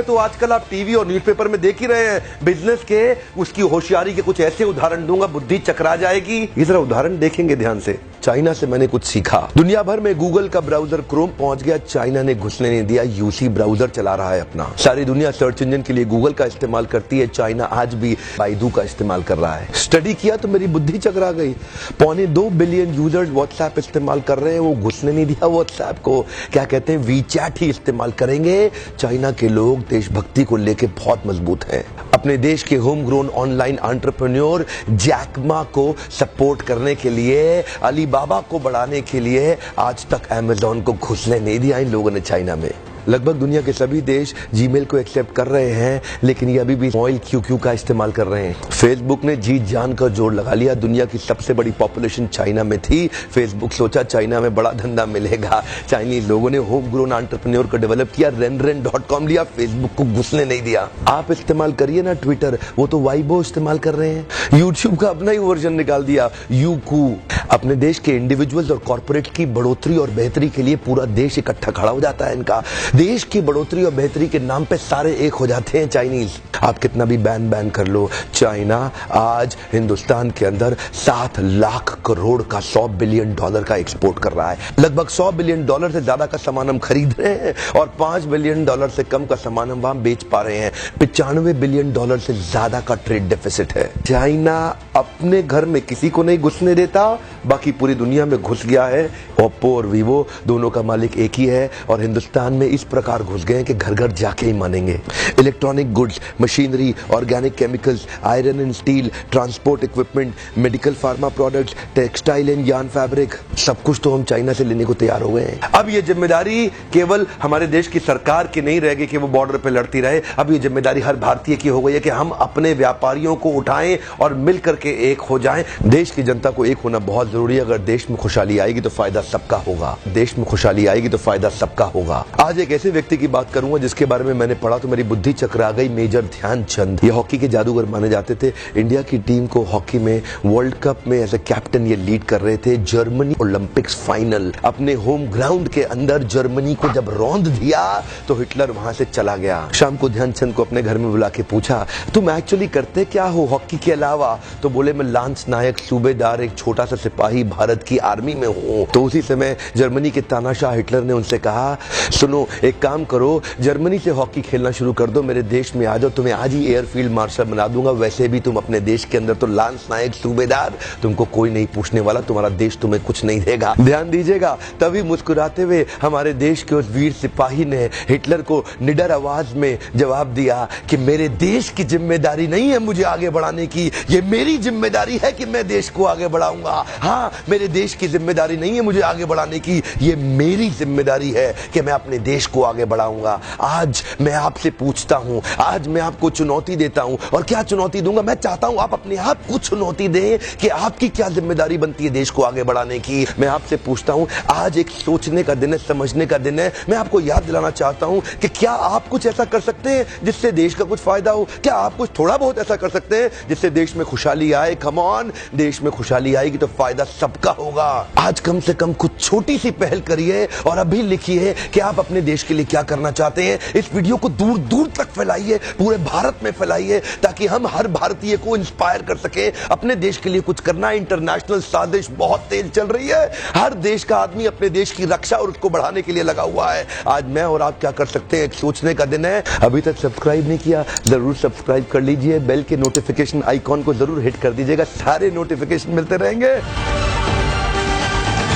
तो आजकल आप टीवी और न्यूज़पेपर में देख ही रहे हैं बिजनेस के, उसकी होशियारी के कुछ ऐसे उदाहरण दूंगा, बुद्धि चकरा जाएगी। ये जरा उदाहरण देखेंगे ध्यान से। चाइना से मैंने कुछ सीखा। दुनिया भर में गूगल का ब्राउजर क्रोम पहुंच गया, चाइना ने घुसने नहीं दिया। यूसी ब्राउजर चला रहा है अपना। सारी दुनिया सर्च इंजन के लिए गूगल का इस्तेमाल करती है, चाइना आज भी बाइडू का इस्तेमाल कर रहा है। स्टडी किया तो मेरी बुद्धि चकरा गई। 2.25 बिलियन यूजर्स व्हाट्सएप इस्तेमाल कर रहे हैं, वो घुसने नहीं दिया व्हाट्सएप को। क्या कहते हैं, वीचैट ही इस्तेमाल करेंगे। चाइना के लोग देशभक्ति को लेकर बहुत मजबूत हैं। अपने देश के home grown online entrepreneur Jack Ma को सपोर्ट करने के लिए, अलीबाबा को बढ़ाने के लिए आज तक अमेज़न को घुसने नहीं दिया इन लोगों ने चाइना में। लगभग दुनिया के सभी देश जीमेल को एक्सेप्ट कर रहे हैं, लेकिन ये अभी भी ऑयल क्यू का इस्तेमाल कर रहे हैं। फेसबुक ने जी जान का जोर लगा लिया। दुनिया की सबसे बड़ी पॉपुलेशन चाइना में थी। फेसबुक सोचा चाइना में बड़ा धंधा मिलेगा। चाइनीज लोगों ने होम ग्रोन एंटरप्रेन्योर को डेवलप किया, रेन.com लिया, फेसबुक को घुसने नहीं दिया। आप इस्तेमाल करिए ना ट्विटर, वो तो वाइबो इस्तेमाल कर रहे हैं। यूट्यूब का अपना ही वर्जन निकाल दिया, यूकू। अपने देश के इंडिविजुअल्स और कॉर्पोरेट की बढ़ोतरी और बेहतरी के लिए पूरा देश इकट्ठा खड़ा हो जाता है इनका। देश की बढ़ोतरी और बेहतरी के नाम पे सारे एक हो जाते हैं चाइनीज। आप कितना भी बैन कर लो, चाइना आज हिंदुस्तान के अंदर 7 लाख करोड़ का $100 बिलियन का एक्सपोर्ट कर रहा है। लगभग $100 बिलियन से ज्यादा का सामान हम खरीद रहे हैं और $5 बिलियन से कम का सामान हम वहां बेच पा रहे हैं। $95 बिलियन से ज्यादा का ट्रेड डेफिसिट है। चाइना अपने घर में किसी को नहीं घुसने देता, बाकी पूरी दुनिया में घुस गया है। ओप्पो और वीवो दोनों का मालिक एक ही है और हिंदुस्तान में इस प्रकार घुस गए हैं कि घर घर जाके ही मानेंगे। Electronic goods, machinery, organic chemicals, iron and steel, transport equipment, medical pharma products, textile and yarn fabric, सब कुछ तो हम चाइना से लेने को तैयार हो गए हैं। अब ये जिम्मेदारी केवल हमारे देश की सरकार की नहीं रहेगी कि वो बॉर्डर पे लड़ती रहे। अब ये जिम्मेदारी हर भारतीय की हो गई है कि हम अपने व्यापारियों को उठाएं और मिल करके एक हो जाएं। देश की जनता को एक होना बहुत जरूरी है। अगर देश में खुशहाली आएगी तो फायदा सबका होगा। देश में खुशहाली आएगी तो फायदा सबका होगा। आज एक ऐसे व्यक्ति की बात करूंगा जिसके बारे में मैंने पढ़ा तो मेरी बुद्धि चकरा गई। मेजर ध्यानचंद, ये हॉकी के जादूगर माने जाते थे। इंडिया की टीम को हॉकी में वर्ल्ड कप में एज ए कैप्टन ये लीड कर रहे थे। जर्मनी ओलंपिक्स फाइनल अपने होम ग्राउंड के अंदर जर्मनी को जब रौंद दिया तो हिटलर वहां से चला गया। शाम को ध्यानचंद को अपने घर में बुला के पूछा, तुम एक्चुअली करते क्या हो हॉकी के अलावा? तो बोले, मैं लांस नायक, सूबेदार, एक छोटा सा सिपाही भारत की आर्मी में हूं। तो उसी समय जर्मनी के तानाशाह हिटलर ने उनसे कहा, सुनो एक काम करो, जर्मनी से हॉकी खेलना शुरू कर दो, मेरे देश में आ जाओ, तुम्हें आज ही एयरफील्ड मार्शल बना दूंगा। वैसे भी तुम अपने देश के अंदर तो लांस नायक, सूबेदार, तुमको कोई नहीं पूछने वाला, तुम्हारा देश तुम्हें कुछ नहीं देगा। ध्यान दीजिएगा, तभी मुस्कुराते हुए हमारे देश के उस वीर सिपाही ने हिटलर को निडर आवाज में जवाब दिया कि मेरे देश की जिम्मेदारी नहीं है मुझे आगे बढ़ाने की, ये मेरी जिम्मेदारी है कि मैं देश को आगे बढ़ाऊंगा। हाँ, मेरे देश की जिम्मेदारी नहीं है मुझे आगे बढ़ाने की, ये मेरी जिम्मेदारी है कि मैं अपने देश को आगे बढ़ाऊंगा। आज मैं आपसे पूछता हूं, आज मैं आपको चुनौती देता हूं। और क्या चुनौती दूंगा? मैं चाहता हूं आप अपने आप को चुनौती दें कि आपकी क्या जिम्मेदारी बनती है देश को आगे बढ़ाने की। मैं आपसे पूछता हूं, आज एक सोचने का दिन है, समझने का दिन है। मैं आपको याद दिलाना चाहता हूं कि क्या आप कुछ ऐसा कर सकते हैं जिससे देश का कुछ फायदा हो? क्या आप कुछ थोड़ा बहुत ऐसा कर सकते हैं जिससे देश में खुशहाली आए? कम ऑन, देश में खुशहाली आएगी तो फायदा सबका होगा। आज कम से कम कुछ छोटी सी पहल करिए और अभी लिखिए कि आप अपने देश के लिए क्या करना चाहते हैं। इस वीडियो को दूर दूर तक फैलाइए, पूरे भारत में फैलाइए, ताकि हम हर भारतीय को इंस्पायर कर सके अपने देश के लिए कुछ करना। इंटरनेशनल साजिश बहुत तेज चल रही है। हर देश का आदमी अपने देश की रक्षा और उसको बढ़ाने के लिए लगा हुआ है। आज मैं और आप क्या कर सकते हैं, एक सोचने का दिन है। अभी तक सब्सक्राइब नहीं किया, जरूर सब्सक्राइब कर लीजिए। बेल के नोटिफिकेशन आइकॉन को जरूर हिट कर दीजिएगा, सारे नोटिफिकेशन मिलते रहेंगे।